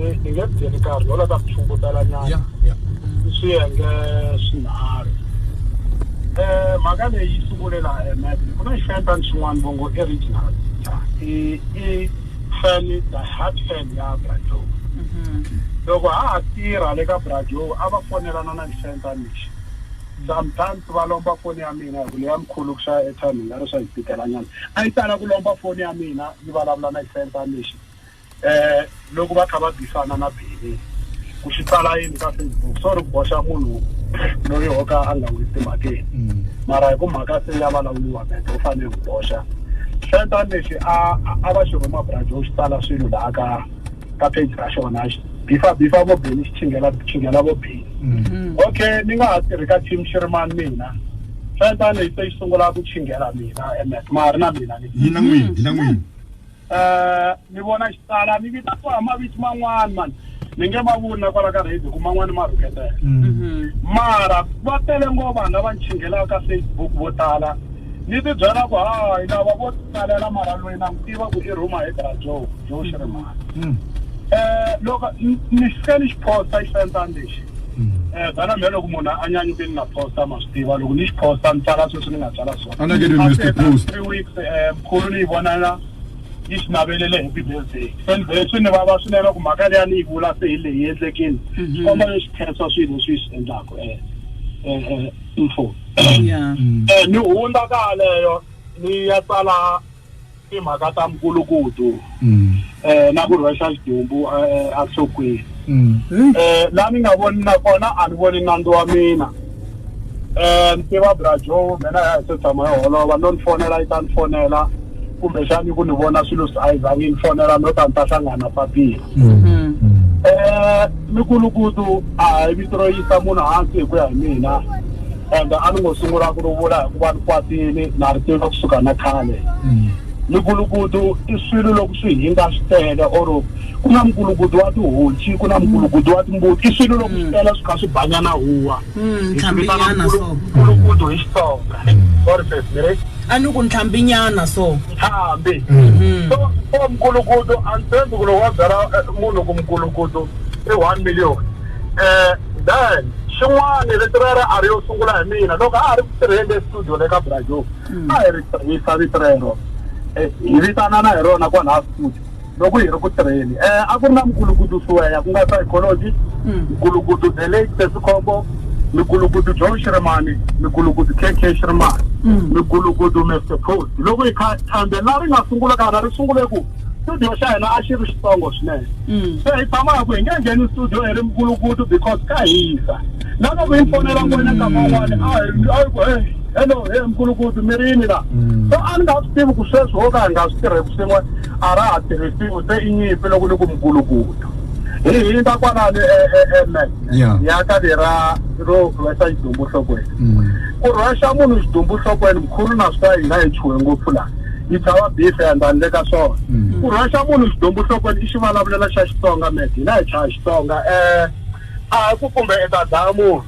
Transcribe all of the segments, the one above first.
ni nge byeli nkarhi lowu ta tshungutela nyana swiyenge swinharhu mhaka leyi yi sungulela ku na xifentani xin'wana vongo original i fan the heart fan ya Brajo loko ha tirha le ka Brajo a va fonelana na xifentani lexi sometimes va lomba foni ya mina hi le ya mkhulu ku xa airtime nga ri swa hi tikela nyana a yi tala ku lomba foni ya mina yi vulavula na xifentani lexi loko va kha va bisana na bini ku xi tsala yini ka Facebook sorry ku boxa munhu loyi ho ka a nga n'wi timhakeni mara hi ku mhaka se ya vulavuriwa u fanele ku boxa xifentani lexi a va xi rhuma Brajo xi tsala swilo laha ka page ra xona bifa vo bini xi chingela vo bini okay ni nga ha tirhi ka team Shirimani mina xifentani lexi se xi sungula ku chingela mina mara na mina yi na n'wini ni vona xi tsala ni vita ku maviti man'wana mani ni nge ma vuli na kwala ka radio ku man'wana ma rhuketela mara va tele ngopfu vanhu lava ni chingelaka ka Facebook vo tala ni ti byela ku hayi lava vo tsalela mara loyi na n'wi tiva ku i rhuma hi Dr Joe Shirimani loko ni fike ni xi posta xifentani lexi dana mhe loko munhu a nyanyukini na posta ma swi tiva loko ni xi posta ni tsala sweswi ni nga tsala swona after 3 weeks mkhulu ni yi vonana yi xi navelele happy birthday celebration ni vava swinene ku mhaka leya ni yi vula se hi leyi endlekini swi komba leswi khensa swilo leswi hi swi endlaku info ni hundza ka leyo ni ya tsala timhaka ta mkulukudu na ku rhwexa xidumbu a nhlokweni laha ni nga voni na kona a ni voni nandzu wa mina ni tiva Brajo mina ya hi se tshama hi holova no ni fonela yi ta ni fonela kumbexani ku ni vona swilo swi a yi zangi ni fonela no ta ni ta hlangana papila mikulukudu a hi vito ro yisa munhu hansi hi ku ya hi mina and a ni ngo sungula ku ri vula hikuva ni kwatini na ri tiva kusuka na khale mikulukudu i swilo loko swi hinga swi tele or ku na mkulukudu wa tihonci ku na mkulukudu wa timbuti i swilo loko swi tele swi kha swi banyana huwa mkulukudu hi Xitsonga sorry first a ni ku ntlhambinyana so hambi so mkulukudu a ni tshembi ku loko wa byela munhu ku mkulukudu i 1 million then xin'wana litirere a ri yo sungula hi mina loko a ha ri ku tirheni le studio le ka Brajo a hi ri tirhisa vito rero hi vitanana hi rona kwalaha studio loko hi ri ku tirheni a ku ri na mkulukudu Suweya ku nga psychology mkulukudu the late Tesikhombo mikulukudu Joe Shirimani mikulukudu KK Shirimani mikulukudu Mr Post loko hi khambe la ri nga sungula ka ri sungule ku studio xa hina a xi ri xitsongo swinene se hi tshama ku hi nge ngheni studio hi ri mkulukudu because ka hisa na loko hi fonela n'wina nkama wun'wani hello mkulukudu mi rini la so a ni nga swi tivi ku sweswi ho ka hi nga swi tirheki swin'we a ra ha tirhisiwi se i nyimpi loko ni ku mkulukudu hi hindza kwalani ya ka lera ro rhwexa xidumbu nhlokweni ku rhwexa munhu xidumbu nhlokweni mkhulu na swi ta hina hi chuwe ngopfu laha yi tshava bife andani le ka swona ku rhwexa munhu xidumbu nhlokweni i xivulavulela xa Xitsonga hina hi chaya Xitsonga a hi ku kumbe i ta dlaya munhu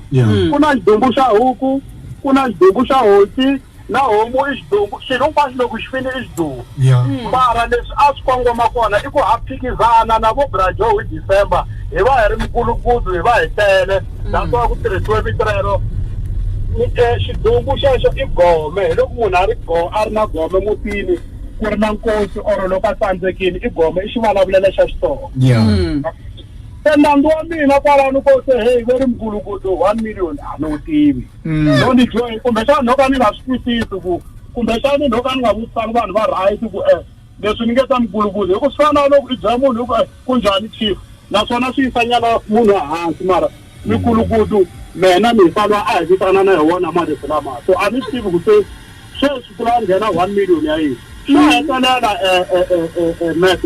ku na xidumbu xa huku ku na xidumbu xa honci na homu i xidumbu xilo hinkwaswo loko xi fini i xidumbu mara leswi a swi kongoma kona i ku ha phikizana na vo Brajo hi December hi va hi ri mkulukudu hi va hi tele naswona ku tirhisiwe vito rero xidumbu xexo i gome hi loko munhu a ri na gome mutini ku ri na nkosi or loko a tsandzekini i gome i xivulavulelo xa Xitsonga se nandzu wa mina kwalano ko se hey ve ri mkulukudu 1 million a ni wu tivi no ni joyi kumbexani no ka ni nga swi twisisi ku kumbexani no ka ni nga vutisanga vanhu va right ku leswi ni nge ta mkulukudu hi ku swi fana loko i byela munhu hi ku ku njhani chief naswona swi yisanyana munhu hansi mara mikulukudu mina mi salwa a hi vitana na hi wona malesi lama so a ni swi tivi ku se sweswi ku la nghena 1 million ya yini swa hetelela Matt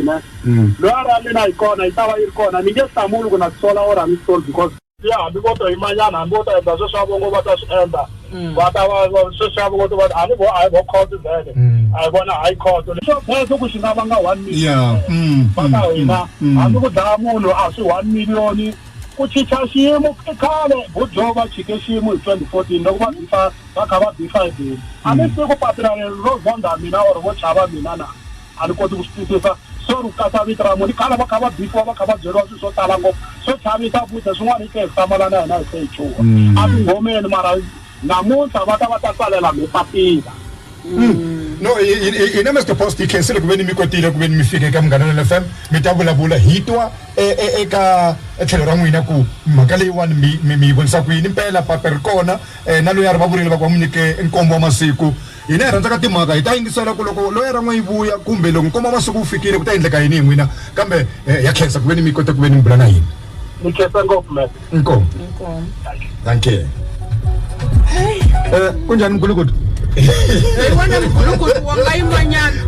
loyi a ra mina hi kona yi ta va yi ri kona ni nge hlamuli ku na tisola or a ni soli because ya hambi vo to yimanyana hambi vo ta endla sweswi va vongo va ta swi endla va ta va sweswi va vongo a hi vo court vele a hi vona high court leswo boso ku xi nga vanga 1 million va ka hina hambi ku dlaya munhu a swi 1 million ku chicha xiyimo khale Bojo va chike xiyimo hi 2014 loko va kha va bifa hi a ni se ku papila ro zonda mina or vo chava mina na a ni koti ku swi twisisa so ri kasa vitra mo ni khala va kha va bifwa va kha va byeriwa swilo swo tala ngopfu swo chavisa futhi swin'wana i hlamula na yena hi se chuwa a tingomeni mara namuntlha va ta tsalela mi papila no ina Mr Post ikhensile kuveni mi kotile kuveni mi fike eka Munghana FM mi ta vulavula hi twa eka tlhelo ra n'wina ku mhaka leyiwani mi vonisa ku yini mpela pape ri kona na loyi a ri va vurile va ku va n'wi nyike nkombo wa masiku hina hi rhandza ka timhaka hi ta yingisela ku loko loyi ra n'wi yi vuya kumbe loko nkombo wa masiku wu fikile ku ta endleka yini hi n'wina kambe ya khensa kuveni mi kota kuveni mi bula na hina ni khensa ngopfu man inkomo thank you kunjani mgulukudu Hey, wona mkhulukudu wangayimanyana.